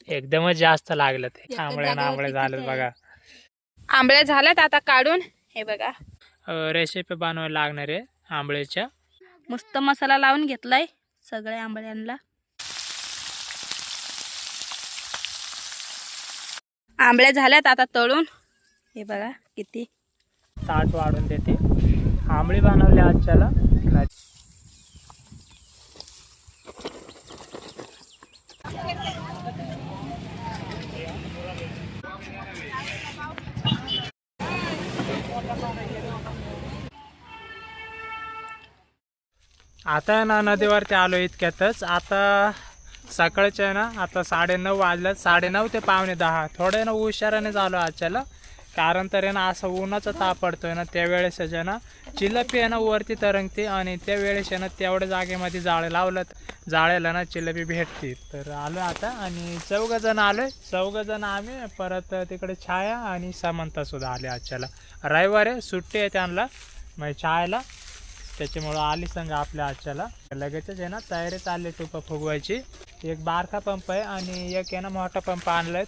एकदमच जास्त लागलं ते आंबळे झालेत बघा. आंबळ्या झाल्यात आता काढून. हे बघा रेसिपी बनवायला लागणार आहे आंबळीच्या. मस्त मसाला लावून घेतलाय सगळ्या आंबळ्यांना. आंबळ्या झाल्यात आता तळून. हे बघा किती. ताट वाढून देते. आंबळी बनवली आजच्याला. आता ना नदीवरती आलो इतक्यातच. आता सकाळच्या आहे ना, आता 9:30 वाजल्यात. 9:30 ते 9:45 थोडे ना हुशाराने झालो आजच्याला. कारण तर आहे ना असं उन्हाचा ताप पडतोय ना, त्यावेळेस आहे ना चिलपी आहे ना वरती तरंगते. आणि त्यावेळेस आहे ना तेवढ्या जागेमध्ये जाळे लावलं, जाळ्याला ना चिलपी भेटते. तर आलो आता आणि 4 जण आलोय. 4 जण आम्ही, परत तिकडे छाया आणि समंता सुद्धा आले आजच्याला. रविवार आहे, सुट्टी आहे त्यांना म्हणजे छायाला, त्याच्यामुळं आली संघ आपल्या आजच्याला. लगेचच आहे ना तयारी चालली टुपं फुगवायची. एक बारका पंप आहे आणि एक आहे ना मोठा पंप आणलाय.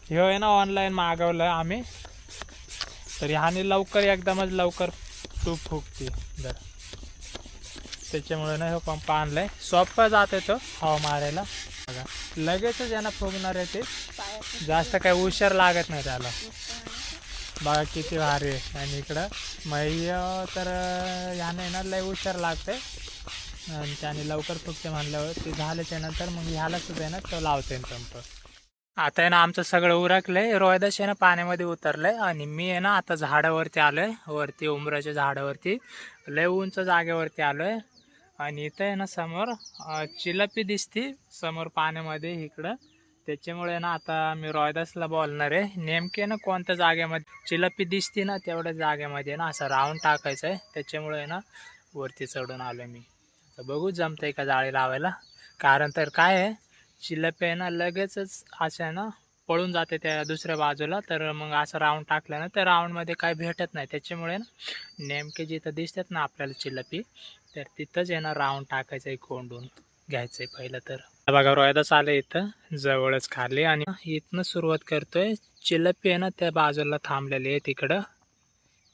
ह्यो आहे ना ऑनलाईन मागवलं आम्ही. तर ह्याने लवकर एकदमच लवकर टूप फुगते जर, त्याच्यामुळे ना ह्यो पंप आणलाय. सोपं जात येतो हवा मारायला बघा. लगेचच यांना फुगणार आहे ते, जास्त काही हुशार लागत नाही त्याला. बघा किती भारी आहे. आणि इकडं मैय तर ह्याने ना लय हुशार लागते आणि त्याने लवकर फुगते म्हणल्यावर ते झाल्याच्या नंतर मग ह्याला सुद्धा आहे ना तो लावते पंप. आता आहे ना आमचं सगळं उरकलंय. रोहिदास आहे ना पाण्यामध्ये उतरलंय आणि मी आहे ना आता झाडावरती आलोय, वरती उंबराच्या झाडावरती, लय उंच जागेवरती आलोय. आणि इथं आहे ना समोर चिलपी दिसती समोर पाण्यामध्ये इकडं. त्याच्यामुळे ना आता मी रोहिदासला बोलणार आहे नेमके ना कोणत्या जागेमध्ये चिलपी दिसती ना तेवढ्या जागेमध्ये ना असं राऊंड टाकायचं आहे. त्याच्यामुळे ना वरती चढून आलो मी. तर बघू जमतंय का जाळी लावायला. कारण तर काय आहे, चिलपी आहे ना लगेचच असं आहे ना पळून जाते त्या दुसऱ्या बाजूला. तर मग असं राऊंड टाकलं ना त्या राऊंडमध्ये काही भेटत नाही. त्याच्यामुळे ना नेमके जिथं दिसतात ना आपल्याला चिलपी, तर तिथंच आहे ना राऊंड टाकायचं आहे, कोंडून घ्यायचं आहे पहिलं. तर बघा रोहिदास आलं इथं जवळच खाली आणि इथनं सुरुवात करतोय. चिलपी आहे ना त्या बाजूला थांबलेली आहे, तिकडं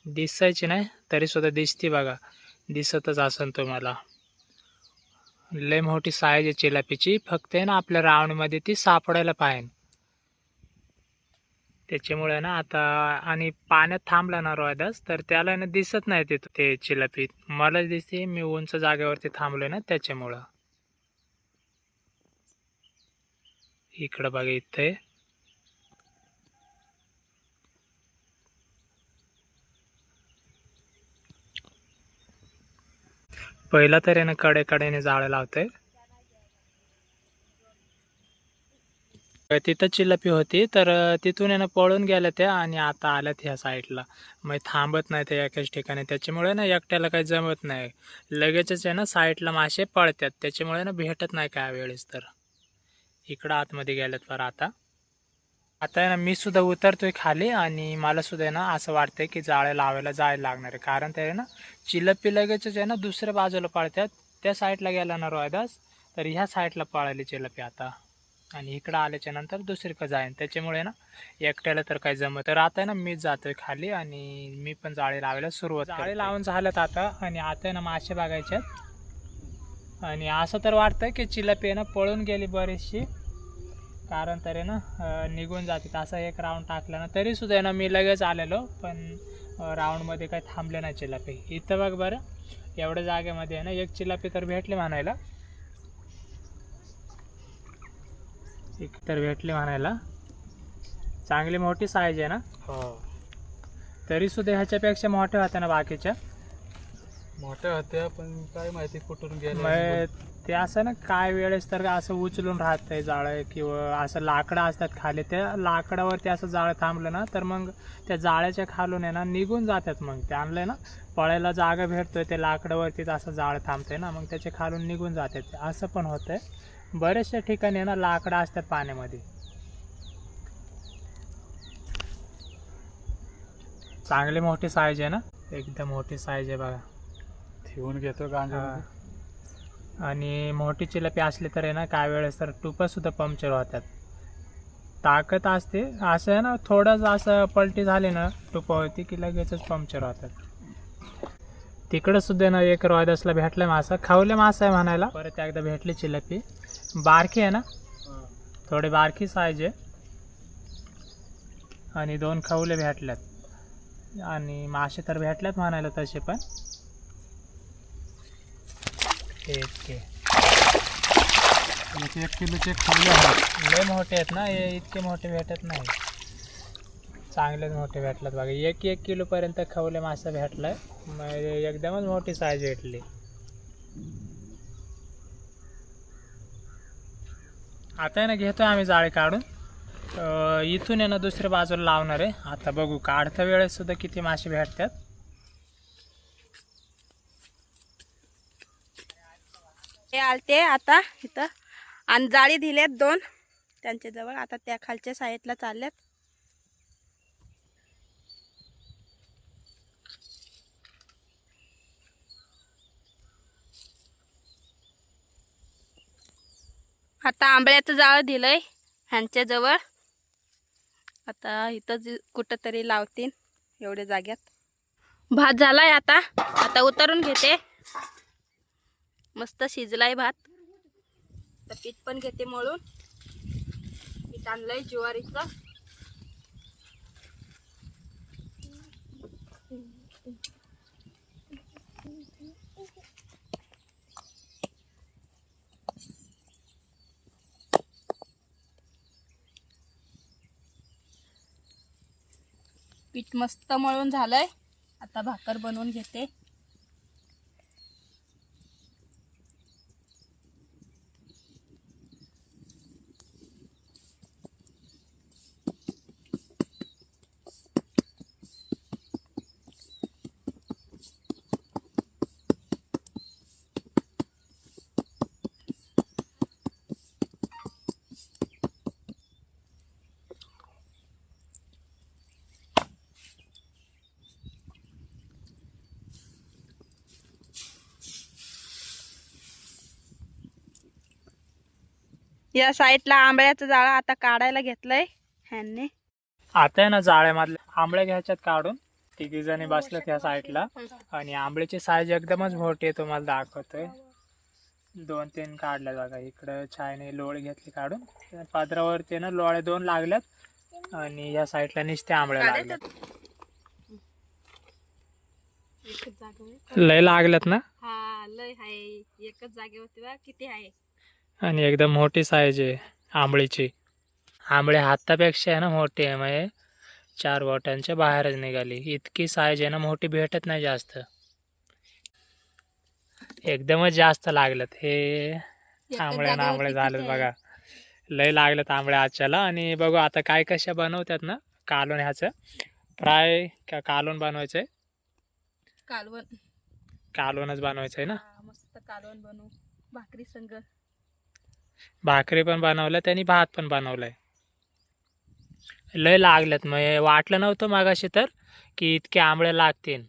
दिसायची नाही तरी सुद्धा दिसती बघा. दिसतच असेल तुम्हाला. लय मोठी साईज आहे चिलपीची, फक्त आहे ना आपल्या राऊंडमध्ये ती सापडायला पाहिजे. त्याच्यामुळे ना आता आणि पाण्यात थांबला ना रोहिदास तर त्याला ना दिसत नाही तिथं ते चिलपी. मलाच दिसते, मी उंच जागेवरती थांबलोय ना त्याच्यामुळं. इकडं बघा इथे पहिला तर आहे ना कडेने जाळं लावतोय. तिथं चिलपी होती तर तिथून आहे ना पळून गेल्या त्या आणि आता आल्यात ह्या साईडला. मग थांबत नाही त्या एकाच ठिकाणी. त्याच्यामुळे ना एकट्याला काही जमत नाही. लगेचच आहे ना साईडला मासे पळतात. त्याच्यामुळे ना भेटत नाही काय वेळेस. तर इकडं आतमध्ये गेल्यात बरं. आता आहे ना मी सुद्धा उतरतोय खाली आणि मला सुद्धा आहे ना असं वाटतंय की जाळ्या लावायला जायला लागणार आहे. कारण ते आहे ना चिलपी लगेचच आहे ना दुसऱ्या बाजूला पळतात. त्या साईडला गेला ना रोहिदास तर ह्या साईडला पळाली चिलपी आता. आणि इकडं आल्याच्या नंतर दुसरीकडे जाईन. त्याच्यामुळे ना एकट्याला तर काही जमत. तर आता आहे ना मी जातोय खाली आणि मी पण जाळी लावायला सुरुवात. जाळी लावून झाल्यात आता आणि आता आहे ना मासे बघायच्यात. आणि असं तर वाटतंय की चिलपी आहे ना पळून गेली बरीचशी. कारण तर आहे ना निघून जाते. असं एक राऊंड टाकला ना तरी सुद्धा आहे ना मी लगेच आलेलो, पण राऊंडमध्ये काही थांबले नाही चिलपी. इथं बघ बरं, एवढ्या जागेमध्ये आहे ना एक चिलपी तर भेटली म्हणायला. एक तर भेटली म्हणायला. चांगली मोठी साईज आहे ना. हो, तरी सुद्धा ह्याच्यापेक्षा मोठ्या होत्या ना बाकीच्या. मोठ्या होत्या पण काय माहिती कुठून गेल्या. मग ते असं ना काय वेळेस तर असं उचलून राहतंय जाळं, किंवा असं लाकडं असतात खाली, त्या लाकडावरती असं जाळं थांबलं ना तर मग त्या जाळ्याच्या खालून आहे ना निघून जातात. मग ते आणलंय ना पळायला जागा भेटतोय, ते लाकडावरतीच असं जाळं थांबतंय ना, मग त्याच्या खालून निघून जातात. असं पण होतंय बऱ्याचशा ठिकाणी ना लाकडं असतात पाण्यामध्ये. चांगली मोठी साईज आहे ना, एकदम मोठी साईज आहे बघा. ठेवून घेतो गांजा. आणि मोठी चिलपी असली तर आहे ना काय वेळेस तर टुपं सुद्धा पंक्चर होतात. ताकद असते. असं आहे ना, थोडंच असं पलटी झाली ना तुपावरती की लगेचच पंक्चर होतात. तिकडं सुद्धा ना एक रोहिदासला भेटला मासा, खावले मासा आहे म्हणायला. परत एकदा भेटली चिलपी, बारकी आहे ना, थोडी बारकी साईज आहे. आणि 2 खवले भेटल्यात आणि मासे तर भेटल्यात म्हणायला तसे पण. इतके 1 किलोचे खाल्ले आहेत. लय मोठे आहेत ना हे, इतके मोठे भेटत नाही. चांगलेच मोठे भेटल्यात बघा. 1 किलोपर्यंत खवले मासा भेटलाय. एकदमच मोठी साईज भेटली. आता आहे ना घेतोय आम्ही जाळे काढून. इथून आहे ना दुसऱ्या बाजूला लावणार आहे. आता बघू काढता वेळेस सुद्धा किती मासे भेटतात. हे आलते आता इथं आणि जाळी दिलेत 2 त्यांच्या जवळ. आता त्या खालच्या साईडला चालल्यात. आता आंबळ्याचं जाळं दिलंय ह्यांच्या जवळ. आता इथं कुठंतरी लावतील एवढ्या जाग्यात. भात झालाय आता. आता उतरून घेते. मस्त शिजलाय भात. तर पीठ पण घेते मळून. पीठ आणलंय ज्वारीचं. पीठ मस्त मळून झालंय. आता भाकर बनवून घेते. या साईडला आंबळ्याचं जाळं आता काढायला घेतलंय ह्यांनी. आता आहे ना जाळ्यामधले आंबळे घ्यायच्यात काढून. 3 जणी बसल्यात या साईडला आणि आंबळीची साईज एकदमच मोठी आहे. तुम्हाला दाखवतोय. 2-3 काढल्या बघा. इकडं छायने लोळे घेतली काढून. पदरावरती ना लोळे 2 लागल्यात आणि या साईडला नुसते आंबळे लागल्यात. लय लागल्यात ना. हा लय आहे. एकच जागेवरती बघा किती आहे. आणि एकदम मोठी साईज आहे आंबळीची. आंबळे हातापेक्षा आहे ना मोठी आहे. म्हणजे 4 बोटांच्या बाहेरच निघाली. इतकी साईज आहे ना, मोठी भेटत नाही जास्त. एकदमच जास्त लागलेत हे आंबळे झालेत बघा. लय लागलेत आंबळे आजच्याला. आणि बघू आता काय कशा बनवतात ना. कालवण ह्याचं फ्राय का कालवण बनवायचंय. कालवणच बनवायचंय ना. मस्त कालवण बनवू. भाकरी संग. भाकरी पण बनवल्यात आणि भात पण बनवलाय. लय लागल्यात. मग वाटलं नव्हतं मागाशी तर की इतके आंबळे लागतील.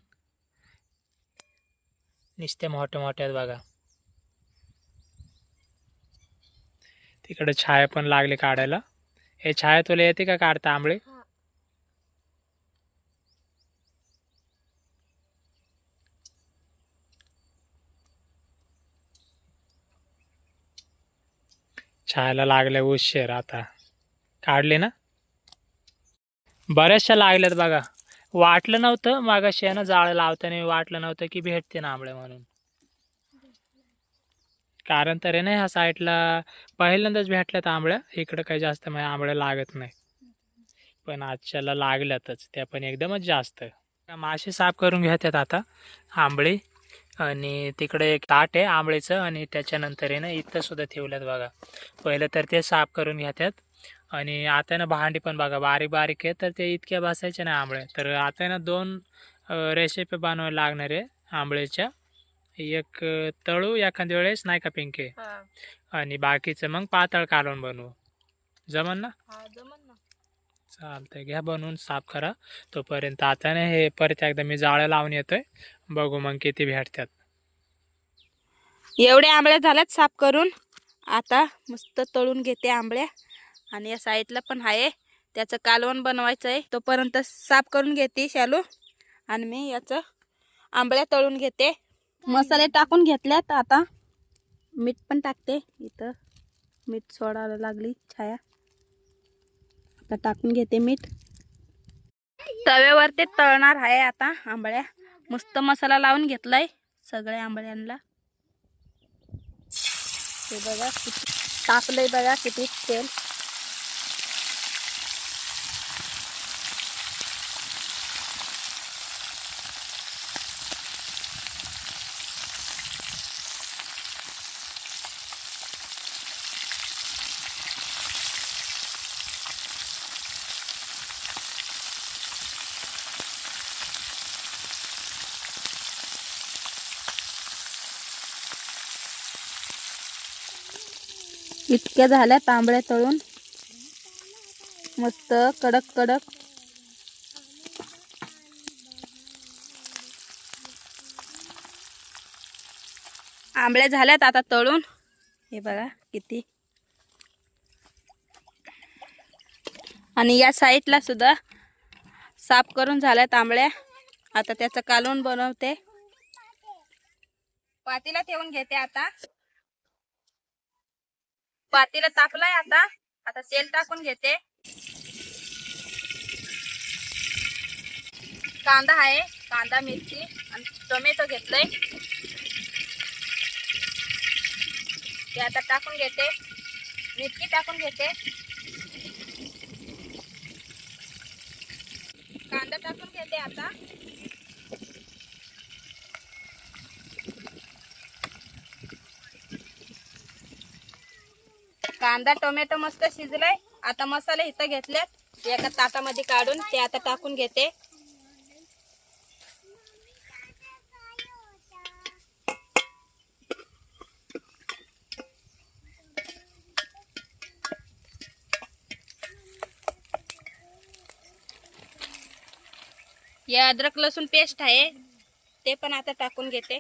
नुसते मोठे मोठे आहेत बघा. तिकडे छाया पण लागले काढायला. हे छाया तुला येते का काढता आंबळे? छायाला लागले उशीर. आता काढले ना. बऱ्याचशा लागल्यात बघा. वाटलं नव्हतं मागाशी आहे ना जाळं लावताना वाटलं नव्हतं की भेटते ना आंबळे म्हणून. कारण तर आहे ना ह्या साईडला पहिल्यांदाच भेटल्यात आंबळ्या. इकडं काही जास्त आंबळ्या लागत नाही. पण आजच्याला लागल्यातच. त्या पण एकदमच जास्त. मासे साफ करून घेतात आता आंबळी. आणि तिकडे एक ताट आहे आंबळीचं आणि त्याच्यानंतर आहे ना इथं सुद्धा ठेवल्यात बघा. पहिलं तर ते साफ करून घेतात. आणि आता ना भांडी पण बघा बारीक बारीक आहे. तर ते इतक्या बसायचे नाही आंबळे. तर आता ना 2 रेसिपी बनवायला लागणार आहे आंबळीच्या. एक तळू एखाद्या वेळेस नाही का पिंके. आणि बाकीचं मग पातळ कालवण बनवू. जमन ना. चालतंय घ्या बनवून. साफ करा तोपर्यंत. आता ना हे परत एकदा मी जाळं लावून येतोय. बघू मग किती भेटतात. एवढ्या आंबळ्या झाल्यात साफ करून. आता मस्त तळून घेते आंबळ्या आणि या साईडला पण आहे, त्याचं कालवण बनवायचं आहे. तोपर्यंत साफ करून घेते शालू आणि मी याचं आंबळ्या तळून घेते. मसाले टाकून घेतल्यात, आता मीठ पण टाकते. इथं मीठ सोडायला लागली छाया, आता टाकून घेते मीठ. तव्यावर ते तळणार आहे आता आंबळ्या. मस्त मसाला लावून घेतलाय सगळ्या आंबळ्यांना. हे बघा किती टाकलंय, बघा किती तेल. इतक्या झाल्या तांबड्या तळून, मस्त कडक कडक. आंबळ्या झाल्यात आता तळून. हे बघा किती. आणि या साईडला सुद्धा साफ करून झाल्यात आंबळ्या. आता त्याचं कालवण बनवते. पातीला ठेवून घेते आता. पातीला तापलाय आता. आता तेल टाकून घेते. कांदा आहे, कांदा मिरची आणि टोमॅटो घेतलंय ते आता टाकून घेते. मिरची टाकून घेते. कांदा टाकून घेते आता. कांदा टोमॅटो मस्त शिजलाय. आता मसाले इथं घेतलेत एका ताटामध्ये काढून, ते आता टाकून घेते. या अद्रक लसूण पेस्ट आहे ते पण आता टाकून घेते.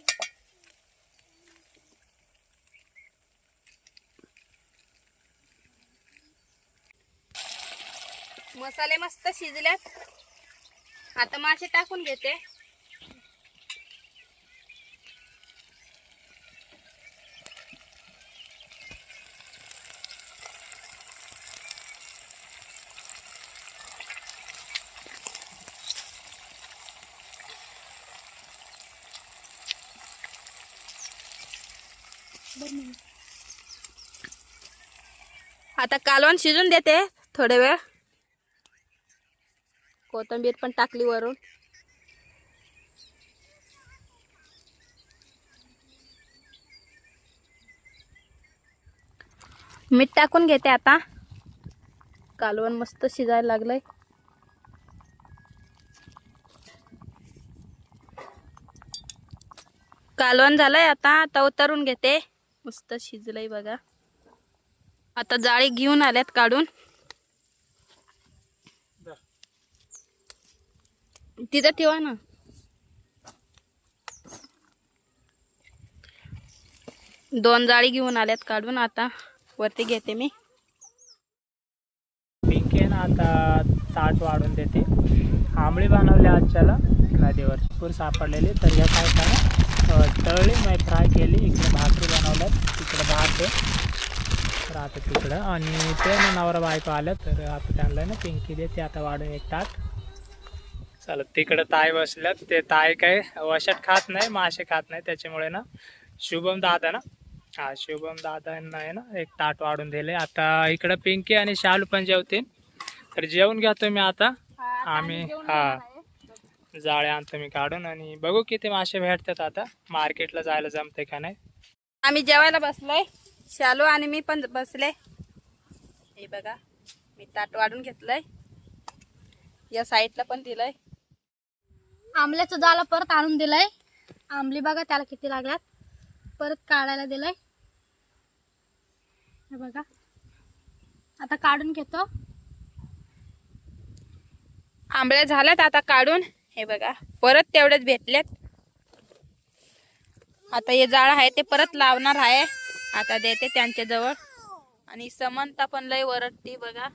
मसाले मस्त शिजल्यात. आता मासे टाकून घेते. आता कालवण शिजून देते थोडे वेळ. कोथिंबीर पण टाकली वरून. मीठ टाकून घेते आता. कालवण मस्त शिजायला लागलंय. कालवण झालंय आता उतरून घेते. मस्त शिजलंय बघा. आता जाळी घेऊन आल्यात काढून. तिथं ठेवा ना. दोन जाळी घेऊन आल्यात काढून. आता वरती घेते मी. पिंकी ना आता ताट वाढून देते. आंबळी बनवली आजच्याला नदीवर भरपूर सापडलेली. तर या काय तळली मी फ्राय केली. इकडे भाकरी बनवल्यात, तिकडे भात आहे. तर आता तिकडं आणि ते ना नवरा बायको आलं. तर आता त्यांना ना पिंकी देते आता वाढून एक ताट. चला तिकडं ताई बसल्यात. ते ताई काय वशात खात नाही, मासे खात नाही. त्याच्यामुळे ना शुभम दादा ना, हा शुभम दादांना आहे ना एक ताट वाढून दिले. आता इकडं पिंकी आणि शालू पण जेवतील. तर जेवून घ्या तुम्ही आता. आम्ही जाळे आणतो मी काढून आणि बघू किती मासे भेटतात. आता मार्केटला जायला जमते का नाही. आम्ही जेवायला बसलोय. शालू आणि मी पण बसले. हे बघा मी ताट वाढून घेतलंय. या साईडला पण दिलंय. आंबल्याचं जाळं परत आणून दिलंय. आंबली बघा त्याला किती लागल्यात. परत काढायला दिलंय. हे बघा आता काढून घेतो. आंबळ्या झाल्यात आता काढून. हे बघा परत तेवढेच भेटलेत. आता हे जाळ आहे ते परत लावणार आहे. आता देते त्यांच्या जवळ आणि समंता पण लय वरडती बघा,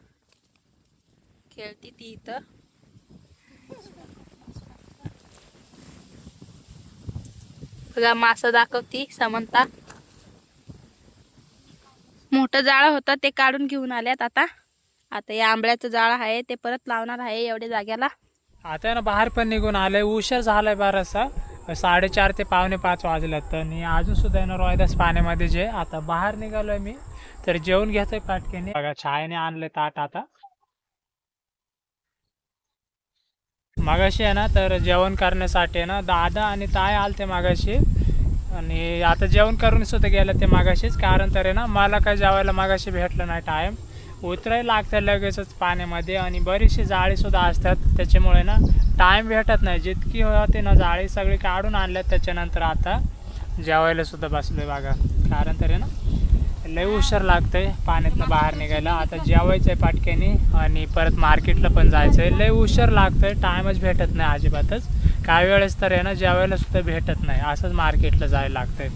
खेळती ती इथं. बघा मासा दाखवती समंता. मोठं जाळं होतं ते काढून घेऊन आल्यात आता. आता या आंबळ्याचं जाळं आहे ते परत लावणार आहे एवढ्या जाग्याला. आता ना बाहेर पण निघून आलंय, उशीर झालाय बराचसा. 4:30 ते 4:45 वाजल्यात आणि अजून सुद्धा आहे ना रोहिदास पाण्यामध्ये जे. आता बाहेर निघालोय मी, तर जेवण घेतोय पाटकेने. बघा छायने आणले ताट. आता मागाशी आहे ना तर जेवण करण्यासाठी आहे ना दादा आणि ताई आलते मागाशी, आणि आता जेवण करून सुद्धा गेलं ते मागाशीच. कारण तर आहे ना मला काय जेवायला मागाशी भेटलं नाही. टाईम उतरायला लागतं लगेचच पाण्यामध्ये, आणि बरीचशी जाळीसुद्धा असतात, त्याच्यामुळे ना टाईम भेटत नाही. जितकी होते ना जाळी सगळी काढून आणल्यात. त्याच्यानंतर आता जेवायला सुद्धा बसलोय बघा. कारण तर आहे ना लय उशीर लागतंय पाण्यातनं बाहेर निघायला. आता जेवायचं आहे पाटक्याने आणि परत मार्केटला पण जायचं आहे. लय उशीर लागतंय, टाईमच भेटत नाही अजिबातच. काही वेळेस तर आहे ना जेवायला सुद्धा भेटत नाही, असंच मार्केटला जायला लागतंय.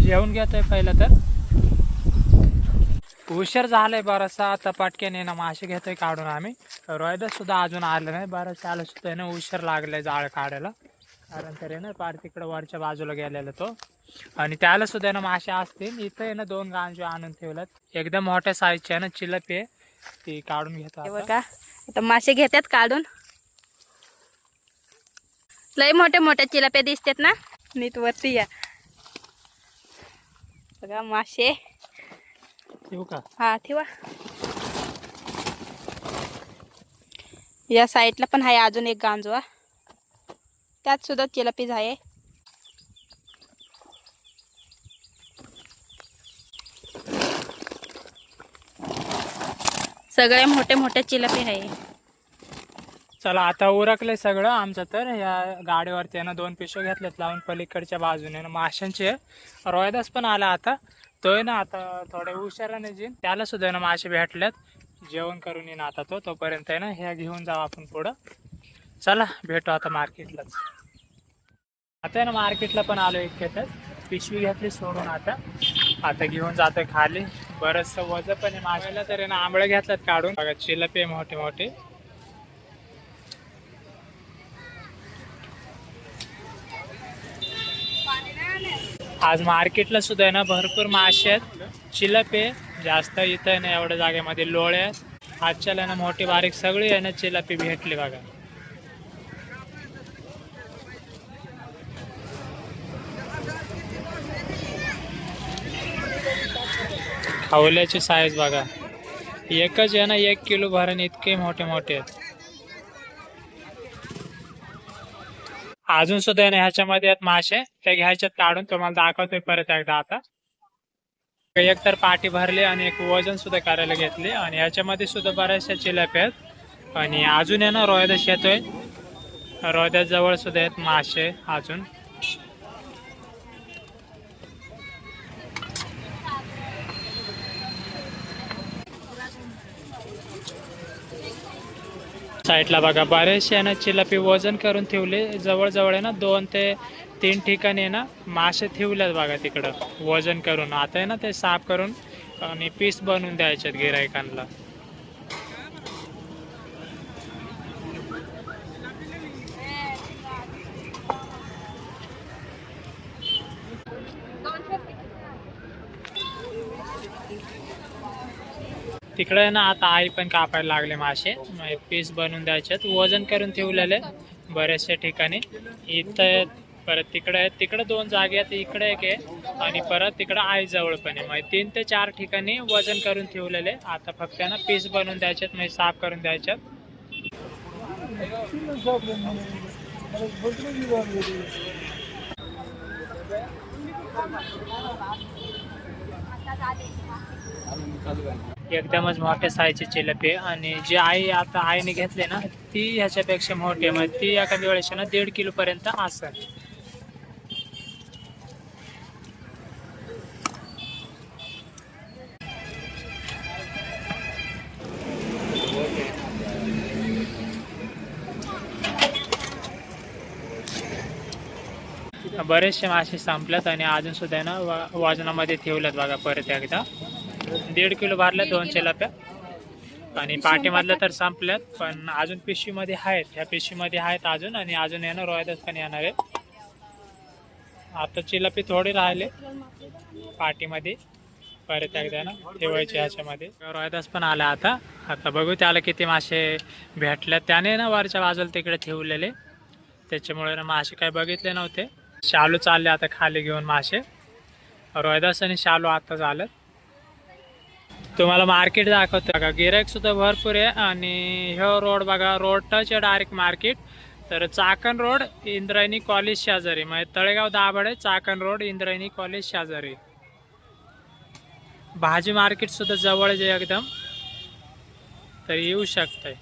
जेवण घेतोय पहिलं तर. उशीर झालाय बराचसा. आता पाटक्याने ना मासे घेतोय काढून आम्ही. रोहिदास सुद्धा अजून आलं नाही. बरं त्याला सुद्धा आहे ना उशीर लागलाय जाळ काढायला. कारण तर आहे ना पार तिकडं वरच्या बाजूला गेलेला तो, आणि त्याला सुद्धा आहे ना मासे असतील. इथं आहे ना 2 गांजे आणून ठेवल्यात, एकदम मोठ्या साईजच्या आहे ना चिलपी आहे, ती काढून घेतात. बघा आता मासे घेतात काढून. लय मोठ्या मोठ्या चिलाप्या दिसतात ना. नीट वरती या बघा मासे. ठेवू का? हा ठेवा. या साईडला पण आहे अजून एक गांजवा, त्यात सुद्धा चिलापीज आहे. सगळे मोठे मोठे चिलापी आहे. चला आता उरकलंय सगळं आमचं. तर या गाडीवरती आहे ना 2 पिशव्या घेतल्यात लावून पलीकडच्या बाजूने ना माशांचे. रोहिदास पण आला आता, तो आहे ना आता थोड्या हुशाराने येईन. त्याला सुद्धा आहे ना मासे भेटल्यात, जेवण करून येईन आता तो. तोपर्यंत आहे ना ह्या घेऊन जाऊ आपण पुढं. चला भेटू आता मार्केटलाच. आता आहे ना मार्केटला पण आलो इतक्यातच. पिशवी घेतली सोडून आता घेऊन जातोय खाली. बरंचसं वजन पण आहे माशाला. तर आहे ना आंबळे घेतल्यात काढून बघा, चिलपे मोठे मोठे. आज मार्केटला सुद्धा आहे ना भरपूर मासे आहेत, चिलपे जास्त. इथं आहे ना एवढ्या जागेमध्ये लोळे आहेत. आजच्याला ना मोठी बारीक सगळी आहे ना चिलपी भेटली बघा. खावल्याची साईज बघा, एकच आहे ना 1 किलो भरण इतके मोठे मोठे आहेत. अजून सुद्धा आहे ना ह्याच्यामध्ये आहेत मासे, ते घ्यायच्यात काढून. तुम्हाला दाखवतोय परत एकदा. आता एक तर पाटी भरली आणि एक वजन सुद्धा करायला घेतली, आणि ह्याच्यामध्ये सुद्धा बऱ्याचशा चिलप्या आहेत. आणि अजून आहे ना रोहिदास येतोय. रोहिदास जवळ सुद्धा आहेत मासे अजून. साईडला बघा बरेचसे आहे ना चिलपी वजन करून ठेवले. जवळजवळ आहे ना 2 ते 3 ठिकाणी आहे ना मासे ठेवल्यात बघा तिकडं वजन करून. आता आहे ना ते साफ करून आणि पीस बनवून द्यायच्यात गिरायकांना. तिकडे आहे ना आता आई पण कापायला लागले मासे, पीस बनवून द्यायच्यात. वजन करून ठेवलेले बऱ्याचशा ठिकाणी. इथं परत तिकडे आहेत, तिकडे 2 जागे आहेत, इकडे एक आहे, आणि परत तिकडे आई जवळ पण आहे. म्हणजे 3 ते 4 ठिकाणी वजन करून ठेवलेले. आता फक्त ना पीस बनवून द्यायच्यात, म्हणजे साफ करून द्यायच्यात. एकदमच मोठ्या साईजची चिलपी. आणि जी आई आता आईने घेतली ना ती ह्याच्यापेक्षा मोठी आहे. म्हणजे ती एखाद्या वेळेस ना 1.5 किलो पर्यंत असेल. बरेचसे मासे संपल्यात आणि अजून सुद्धा ना वजनामध्ये ठेवल्यात बघा परत एकदा. 1.5 किलो भरल्या 2 चिलाप्या आणि पाठीमधल्या तर संपल्यात, पण अजून पिशवीमध्ये आहेत. ह्या पिशवीमध्ये आहेत अजून, आणि अजून येणार रोहिदास पण येणार आहे. आता चिलापी थोडी राहिले पाठीमध्ये, परत एकदा ना ठेवायचे ह्याच्यामध्ये. रोहिदास पण आला आता. आता बघू त्याला किती मासे भेटले. त्याने ना वरच्या बाजूला तिकडे ठेवलेले, त्याच्यामुळे ना मासे काय बघितले नव्हते. शालू चालले आता खाली घेऊन मासे. रोहिदास आणि शालू आता झालं. तुम्हाला मार्केट दाखवतो बघा, गिराईक सुद्धा भरपूर आहे. आणि हे रोड बघा, रोड टच आहे डायरेक्ट मार्केट. तर चाकण रोड इंद्रायणी कॉलेज शेजारी, म्हणजे तळेगाव दाभाडे, चाकण रोड इंद्रायणी कॉलेज शेजारी. भाजी मार्केट सुद्धा जवळच आहे एकदम, तर येऊ शकतंय.